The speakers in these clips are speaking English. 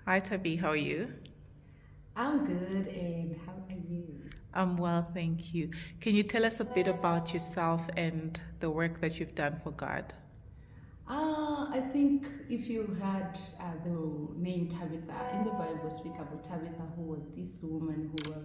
Hi, Tabi. How are you? I'm good, and how are you? I'm well, thank you. Can you tell us a bit about yourself and the work that you've done for God? I think if you had the name Tabitha in the Bible, speak about Tabitha, who was this woman who have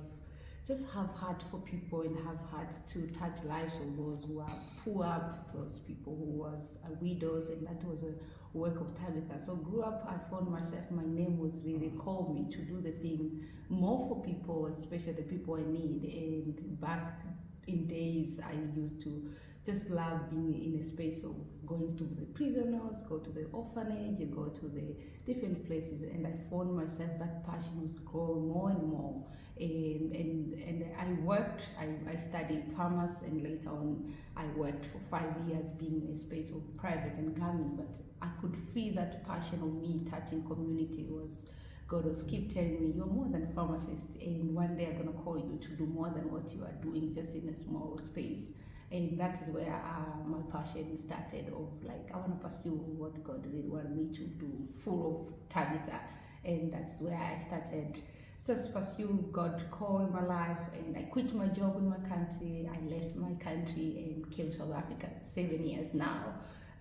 just have heart for people and have heart to touch lives of those who are poor, those people who was widows, and that was a work of Tabitha. So grew up, I found myself, my name was really called me to do the thing more for people, especially the people I need. And back in days, I used to just love being in a space of going to the prisoners, go to the orphanage, and go to the different places. And I found myself that passion was growing more and more. And I worked, I studied pharmacy, and later on I worked for 5 years being in a space of private and government. But I could feel that passion of me touching community was God was keep telling me, you're more than a pharmacist, and one day I'm going to call you to do more than what you are doing just in a small space. And that is where my passion started of like, I want to pursue what God really wanted me to do, full of Tabitha. And that's where I started just pursue God call in my life, and I quit my job in my country. I left my country and came to South Africa 7 years now,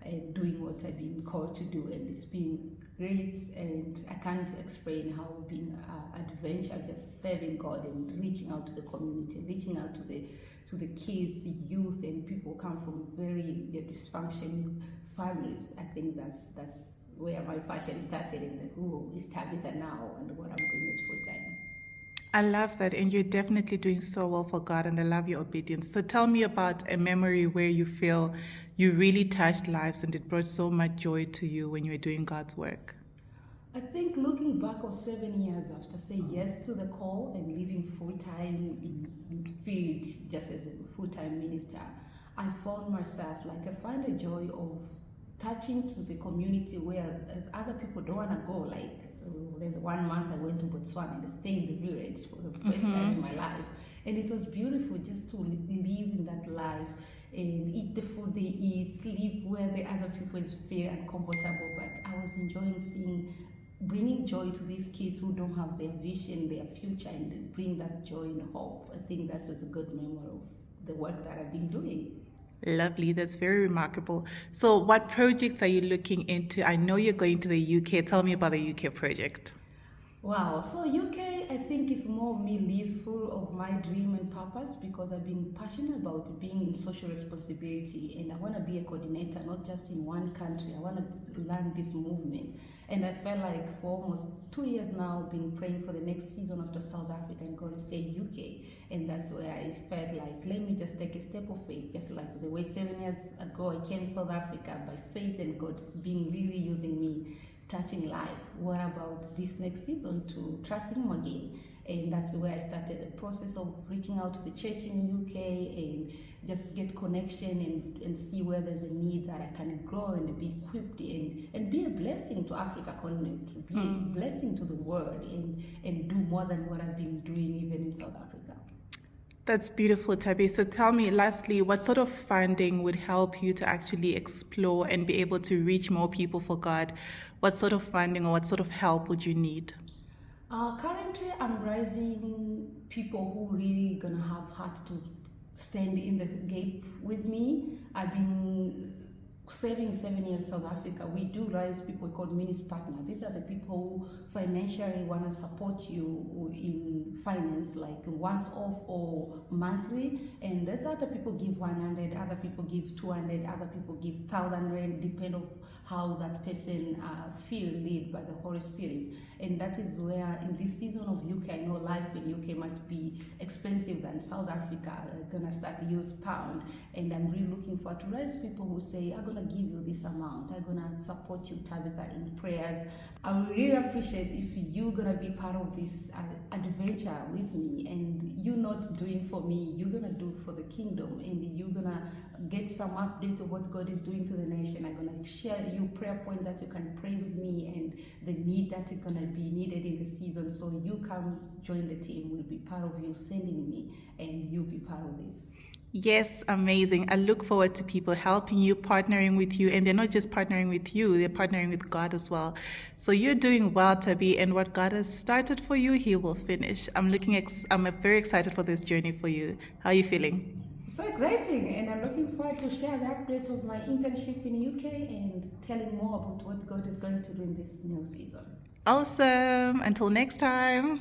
and doing what I've been called to do, and it's been great. And I can't explain how being adventure, just serving God and reaching out to the community, reaching out to the kids, youth, and people come from very dysfunctional families. I think that's where my passion started, and who is Tabitha now, and what I'm doing is full time. I love that, and you're definitely doing so well for God, and I love your obedience. So tell me about a memory where you feel you really touched lives and it brought so much joy to you when you were doing God's work. I think looking back of 7 years after saying yes to the call and living full time in field just as a full time minister, I found myself like I find a joy of touching to the community where other people don't want to go. Like there's 1 month I went to Botswana and stayed in the village for the first time in my life, and it was beautiful just to live in that life and eat the food they eat, sleep where the other people feel uncomfortable. But I was enjoying seeing bringing joy to these kids who don't have their vision, their future, and bring that joy and hope. I think that was a good memory of the work that I've been doing. Lovely, that's very remarkable. So, what projects are you looking into? I know you're going to the UK. Tell me about the UK project. Wow, so UK I think is more me live full of my dream and purpose because I've been passionate about being in social responsibility, and I want to be a coordinator not just in one country. I want to learn this movement, and I felt like for almost 2 years now been praying for the next season after South Africa, and God say UK, and that's where I felt like let me just take a step of faith, just like the way 7 years ago I came to South Africa by faith, and God's being really using me touching life. What about this next season to trust Him again? And that's where I started the process of reaching out to the church in UK and just get connection and see where there's a need that I can grow and be equipped and be a blessing to Africa continent, be a blessing to the world, and do more than what I've been doing even in South Africa. That's beautiful, Tabi. So tell me, lastly, what sort of funding would help you to actually explore and be able to reach more people for God? What sort of funding or what sort of help would you need? Currently, I'm raising people who really gonna have heart to stand in the gap with me. I've been serving 7 years in South Africa. We do raise people called ministry partner. These are the people who financially want to support you in finance, like once off or monthly. And there's other people give 100, other people give 200, other people give 1,000 depend on how that person feel led by the Holy Spirit. And that is where in this season of UK, I know life in UK might be expensive than South Africa. I'm gonna start to use pound, and I'm really looking forward to raise people who say, I'm gonna give you this amount, I'm gonna support you, Tabitha, in prayers. I would really appreciate if you're gonna be part of this adventure with me, and you not doing for me, you're gonna do for the kingdom, and you're gonna get some update of what God is doing to the nation. I'm gonna share you prayer point that you can pray with me, and the need that is gonna be needed in the season. So you come join the team, will be part of you sending me, and you be part of this. Yes, amazing. I look forward to people helping you, partnering with you, and they're not just partnering with you, they're partnering with God as well. So you're doing well, Tabi, and what God has started for you, He will finish. I'm very excited for this journey for you. How are you feeling? So exciting, and I'm looking forward to share the update of my internship in UK and telling more about what God is going to do in this new season. Awesome. Until next time.